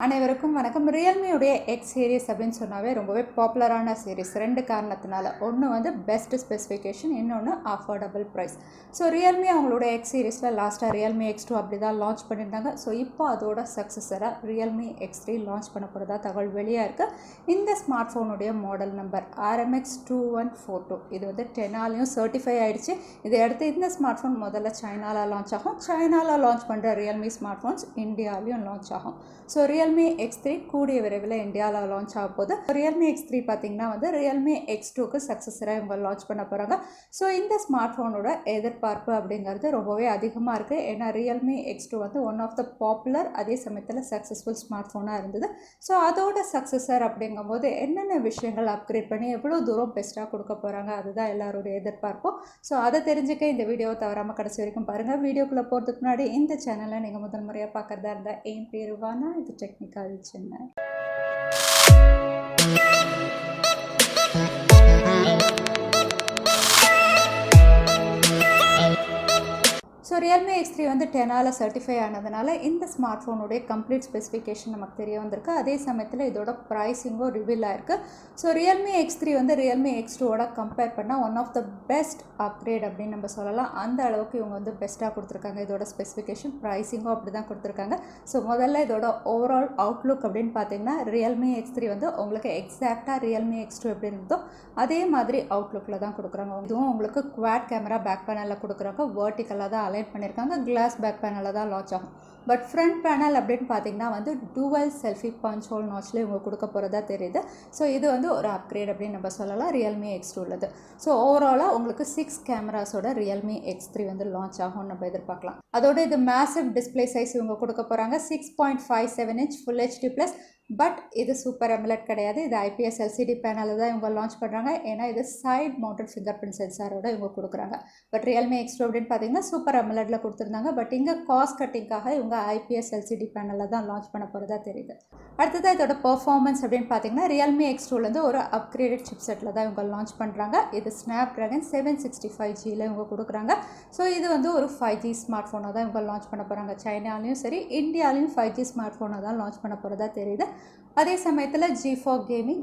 அனைவருக்கும் வணக்கம். Realme உடைய X series அப்படின்னு சொன்னாவே ரொம்பவே பாப்புலரான சீரிஸ். ரெண்டு காரணத்தினால. ஒன்று வந்து பெஸ்ட் ஸ்பெசிஃபிகேஷன், இன்னொன்று அஃபோர்டபுள் ப்ரைஸ். ஸோ Realme அவங்களோட X சீரிஸில் லாஸ்ட்டாக Realme X2 அப்படி தான் லான்ச் பண்ணியிருந்தாங்க. ஸோ இப்போ அதோட சக்ஸஸராக Realme X3 லான்ச் பண்ண போகிறதா தகவல் வெளியாக இருக்குது. இந்த ஸ்மார்ட் ஃபோனுடைய மாடல் நம்பர் RMX2142. இது வந்து TENAAலையும் சர்டிஃபை ஆகிடுச்சு. இதை அடுத்து இந்த ஸ்மார்ட் ஃபோன் முதல்ல சைனாவில் லான்ச் ஆகும். சைனாவில் லான்ச் பண்ணுற Realme ஸ்மார்ட் ஃபோன்ஸ் இந்தியாவிலையும் லான்ச் ஆகும். ஸோ Realme X3 கூடிய விரைவில் இந்தியாவில் லான்ச் ஆக போகுது. Realme X3 பார்த்திங்கன்னா வந்து Realme X2க்கு சக்ஸஸராக இவங்க லான்ச் பண்ண போகிறாங்க. ஸோ இந்த ஸ்மார்ட் ஃபோனோட எதிர்பார்ப்பு அப்படிங்கிறது ரொம்பவே அதிகமாக இருக்குது. ஏன்னா Realme X2 வந்து ஒன் ஆஃப் த பாப்புலர், அதே சமயத்தில் சக்ஸஸ்ஃபுல் ஸ்மார்ட் ஃபோனாக இருந்தது. ஸோ அதோட சக்ஸஸர் அப்படிங்கும்போது என்னென்ன விஷயங்கள் அப்கிரேட் பண்ணி எவ்வளோ தூரம் பெஸ்ட்டாக கொடுக்க போகிறாங்க, அதுதான் எல்லாருடைய எதிர்பார்ப்போம். ஸோ அதை தெரிஞ்சுக்க இந்த வீடியோவை தவறாமல் கடைசி வரைக்கும் பாருங்கள். வீடியோக்குள்ளே போகிறதுக்கு முன்னாடி இந்த சேனலை நீங்கள் முதல் முறையாக பார்க்குறதா இருந்தால் என் பேர் வானா, இது technical Chennai. So Realme X3 வந்து TENAAவில் சர்டிஃபை ஆனதுனால இந்த ஸ்மார்ட் ஃபோனுடைய கம்ப்ளீட் ஸ்பெசிஃபிகேஷன் நமக்கு தெரிய வந்திருக்கு. அதே சமயத்தில் இதோட ப்ரைஸிங்கும் ரிவீல் ஆயிருக்கு. ஸோ Realme X3 வந்து Realme X2ஓட கம்பேர் பண்ணால் one of the best upgrade அப்படின்னு நம்ம சொல்லலாம். அந்த அளவுக்கு இவங்க வந்து பெஸ்ட்டாக கொடுத்துருக்காங்க. இதோட ஸ்பெசிஃபிகேஷன் ப்ரைஸிங்கும் அப்படி தான் கொடுத்துருக்காங்க. ஸோ முதல்ல இதோட ஓவரால் அவுட்லுக் அப்படின்னு பார்த்தீங்கன்னா Realme X3 வந்து உங்களுக்கு எக்ஸாக்டாக Realme X2 எப்படி இருந்ததோ அதே மாதிரி அவுட்லுக்கில் தான் கொடுக்குறாங்க. இதுவும் உங்களுக்கு குவாட் கேமரா பேக் பேனலில் கொடுக்குறாங்க. வேர்ட்டிக்கலாக தான் அலைன் பண்ணியிருக்காங்க. கிளாஸ் பேக் பேனலில் தான் லான்ச் ஆகும். பட் ஃப்ரண்ட் பேனல் அப்படின்னு பார்த்தீங்கன்னா வந்து டூவல் செல்ஃபி பஞ்ச் ஹோல் நாட்ச்லேயே இவங்க கொடுக்க போகிறதா தெரியுது. ஸோ இது வந்து ஒரு அப்கிரேட் அப்படின்னு நம்ம சொல்லலாம் Realme X2 உள்ளது. ஸோ ஓவராலாக உங்களுக்கு 6 கேமராஸோட Realme X3 வந்து லான்ச் ஆகும்னு நம்ம எதிர்பார்க்கலாம். அதோட இது மேசிவ் டிஸ்பிளே சைஸ் இவங்க கொடுக்க போகிறாங்க. 6.57 inch full HD plus. But இது சூப்பர் AMOLED கிடையாது. இது IPS LCD பேனலில் தான் இவங்க லான்ச் பண்ணுறாங்க. ஏன்னா இது சைட் மவுண்டட் ஃபிங்கர் பிரிண்ட் சென்சாரோட இவங்க கொடுக்குறாங்க. பட் Realme X2 அப்படின்னு பார்த்தீங்கன்னா சூப்பர் AMOLEDல கொடுத்துருந்தாங்க. பட் இங்கே காஸ்ட் கட்டிங்காக இவங்க IPS LCD பேனலில் தான் லான்ச் பண்ண போகிறதா தெரியுது. அடுத்ததாக இதோட பெர்ஃபார்மன்ஸ் அப்படின்னு பார்த்தீங்கன்னா Realme X2லேருந்து ஒரு அப்கிரேடட் சிப்செட்டில் தான் இவங்க லான்ச் பண்ணுறாங்க. இது Snapdragon 765Gயில் இவங்க கொடுக்குறாங்க. ஸோ இது வந்து ஒரு 5G ஸ்மார்ட் ஃபோனை தான் இவங்க லான்ச் பண்ண போகிறாங்க. சைனாலையும் சரி இந்தியாலையும் 5G ஸ்மார்ட் ஃபோனை தான் லான்ச் பண்ண போகிறதா தெரியுது. அதே சமயத்தில் G4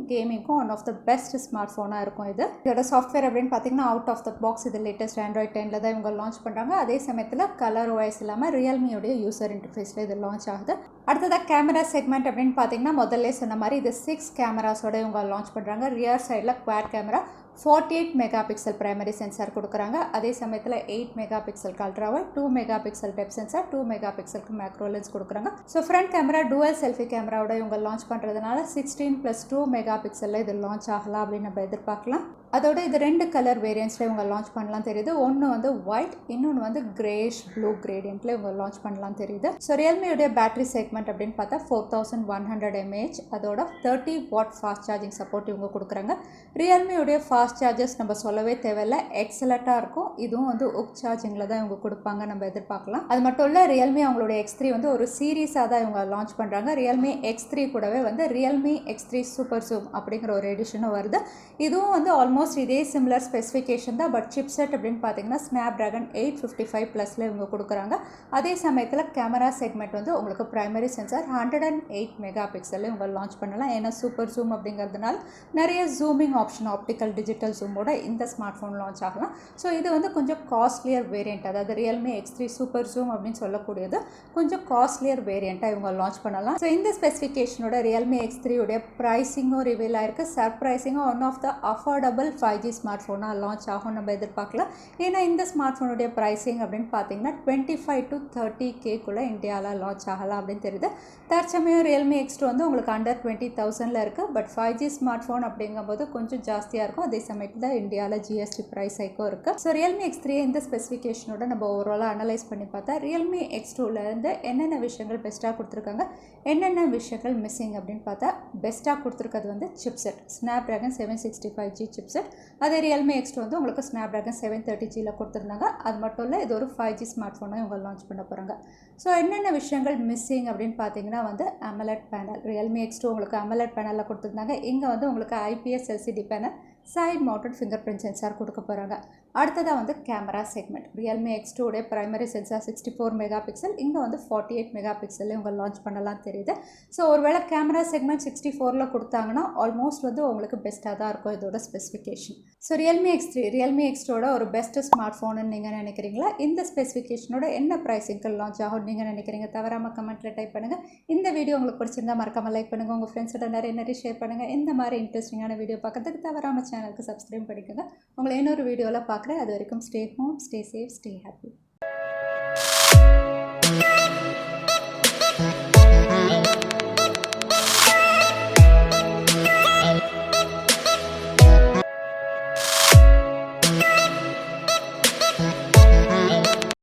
கேமிங்க்கும் one of the best smart ஃபோனாக இருக்கும். இதோட சாஃப்ட்வேர் அப்படின்னு பார்த்தீங்கன்னா அவுட் ஆஃப் த பாக்ஸ் இது லேட்டஸ்ட் Android 10ல் தான் இவங்க லான்ச் பண்ணுறாங்க. அதே சமயத்தில் கலர் OS இல்லாமல் Realmeயோடைய யூசர் இன்டர்ஃபேஸில் இது லான்ச் ஆகுது. அடுத்ததாக கேமரா செக்மெண்ட் அப்படின்னு பார்த்தீங்கன்னா முதல்ல சொன்ன மாதிரி இது 6 கேமராஸோட இவங்க லான்ச் பண்ணுறாங்க. ரியர் சைடில் quad camera 48 mega pixel primary sensor கொடுக்குறாங்க. அதே சமயத்தில் 8 மெகா பிக்சல் அல்ட்ராவை, 2 mega pixel depth sensor, 2 mega பிக்சலுக்கு மேக்ரோ லென்ஸ் கொடுக்குறாங்க. So front camera dual selfie கேமராவோட இவங்க லான்ச் பண்ணுறதுனால 16+2 மெகா பிக்சலில் இது லான்ச் ஆகலாம் அப்படின்னு நம்ம எதிர்பார்க்கலாம். அதோட இது 2 கலர் வேரியன்ட்ஸில் இவங்க லான்ச் பண்ணலாம் தெரியுது. ஒன்று வந்து ஒயிட், இன்னொன்று வந்து கிரேஷ் ப்ளூ கிரேடியன்ட்டில் இவங்க லான்ச் பண்ணலாம் தெரியுது. ஸோ Realmeயோடைய பேட்டரி செக்மெண்ட் அப்படின்னு பார்த்தா 4100 mAh, அதோட 30 வாட் ஃபாஸ்ட் சார்ஜிங் சப்போர்ட் இவங்க கொடுக்குறாங்க. Realmeயோடைய ஃபாஸ்ட் சார்ஜர்ஸ் நம்ம சொல்லவே தேவையில்லை, எக்ஸலண்ட்டாக இருக்கும். இதுவும் வந்து உக் சார்ஜிங்கில் தான் இவங்க கொடுப்பாங்க நம்ம எதிர்பார்க்கலாம். அது மட்டும் இல்லை Realme அவங்களுடைய X3 வந்து ஒரு சீரீஸாக தான் இவங்க லான்ச் பண்ணுறாங்க. Realme X3 கூடவே வந்து Realme X3 சூப்பர் ஜூம் அப்படிங்கிற ஒரு எடிஷனும் வருது. இதுவும் வந்து ஆல்மோஸ்ட் இதே சிமிலர் ஸ்பெசிஃபிகேஷன் தான். பட் சிப்செட் அப்படின்னு பார்த்தீங்கன்னா Snapdragon 855 ப்ளஸில் இவங்க கொடுக்குறாங்க. அதே சமயத்தில் கேமரா செக்மெண்ட் வந்து உங்களுக்கு பிரைமரி சென்சார் 108 மெகா பிக்சலில் இவங்க லான்ச் பண்ணலாம். ஏன்னா சூப்பர் ஜூம் அப்படிங்கிறதுனால நிறைய ஜூமிங் ஆப்ஷன், ஆப்டிக்கல் டிஜிட்டல் ஜூமோட இந்த ஸ்மார்ட் ஃபோன் லான்ச் ஆகலாம். ஸோ இது வந்து கொஞ்சம் காஸ்ட்லியர் வேரியண்ட், அதாவது Realme X3 சூப்பர் ஜூம் அப்படின்னு சொல்லக்கூடியது கொஞ்சம் காஸ்ட்லியர் வேரியண்ட்டாக இவங்க லான்ச் பண்ணலாம். ஸோ இந்த ஸ்பெசிஃபிகேஷனோட Realme X3 உடைய ப்ரைஸிங்கும் ரிவீல் ஆயிருக்கு. சர்ப்ரைசிங்கும் one of the affordable 5G smart ஃபோனாக லான்ச் ஆகும் நம்ம எதிர்பார்க்கலாம். ஏன்னா இந்த ஸ்மார்ட் ஃபோனுடைய ப்ரைஸிங் அப்படின்னு பார்த்தீங்கன்னா 25 to 30Kக்குள்ளே இந்தியாவில் லான்ச் ஆகலாம் அப்படின்னு தெரியுது. தற்சமயம் Realme X2 வந்து உங்களுக்கு அண்டர் 20,000ல் இருக்குது. பட் 5G ஸ்மார்ட் ஃபோன் அப்படிங்கும்போது கொஞ்சம் ஜாஸ்தியாக இருக்கும். அதே சமயத்தில் இந்தியாவில் GST ப்ரைஸ் ஹைக்கும் இருக்குது. ஸோ Realme X3 இந்த ஸ்பெசிஃபிகேஷனோட நம்ம ஓவராலாக அனலைஸ் பண்ணி பார்த்தா Realme X2லேருந்து என்னென்ன விஷயங்கள் பெஸ்ட்டாக கொடுத்துருக்காங்க, என்னென்ன விஷயங்கள் மிஸ்ஸிங் அப்படின்னு பார்த்தா பெஸ்ட்டாக கொடுத்துருக்கிறது வந்து சிப்செட் Snapdragon 765G சிப்செட். அதே Realme X2 வந்து உங்களுக்கு Snapdragon 730Gயில் கொடுத்துருந்தாங்க. அது மட்டும் இல்லை இது ஒரு 5G ஸ்மார்ட் ஃபோனை இவங்க லான்ச் பண்ண போகிறாங்க. ஸோ என்னென்ன விஷயங்கள் மிஸ்ஸிங் அப்படின்னு பார்த்தீங்கன்னா வந்து AMOLED பேனல். Realme X2 உங்களுக்கு AMOLED பேனலில் கொடுத்துருந்தாங்க. இங்கே வந்து உங்களுக்கு IPS LCD panel, side mounted finger print sensor கொடுக்க போகிறாங்க. அடுத்ததாக வந்து கேமரா செக்மெண்ட். Realme X2 உடைய பிரைமரி சென்சார் 64 மெகா பிக்சல், இங்கே வந்து 48 மெகா பிக்சல்லே உங்கள் லான்ச் பண்ணலாம் தெரியுது. ஸோ ஒருவேளை கேமரா செக்மெண்ட் 64ல் கொடுத்தாங்கன்னா ஆல்மோஸ்ட் வந்து உங்களுக்கு பெஸ்ட்டாக தான் இருக்கும் இதோட ஸ்பெசிஃபிகேஷன். ஸோ Realme X3 ஒரு பெஸ்ட் ஸ்மார்ட் ஃபோன்னு நீங்கள் நினைக்கிறீங்களா? இந்த ஸ்பெசிஃபிகேஷனோட என்ன ப்ரைஸிங்க்கு லான்ச் ஆகும்னு நீங்கள் நினைக்கிறீங்க? தவறாமல் கமெண்ட்டில் டைப் பண்ணுங்கள். இந்த வீடியோ உங்களுக்கு பிடிச்சிருந்தா மறக்காமல் லைக் பண்ணுங்கள், உங்கள் ஃப்ரெண்ட்ஸோட நிறைய ஷேர் பண்ணுங்கள். இந்த மாதிரி இன்ட்ரெஸ்டிங்கான வீடியோ பார்க்கறதுக்கு தவறாமல் சேனலுக்கு சப்ஸ்கிரைப் பண்ணிக்கோங்க. உங்களை இன்னொரு வீடியோவில் பார்க்குறேன். அது வரைக்கும் stay home, stay safe, stay happy.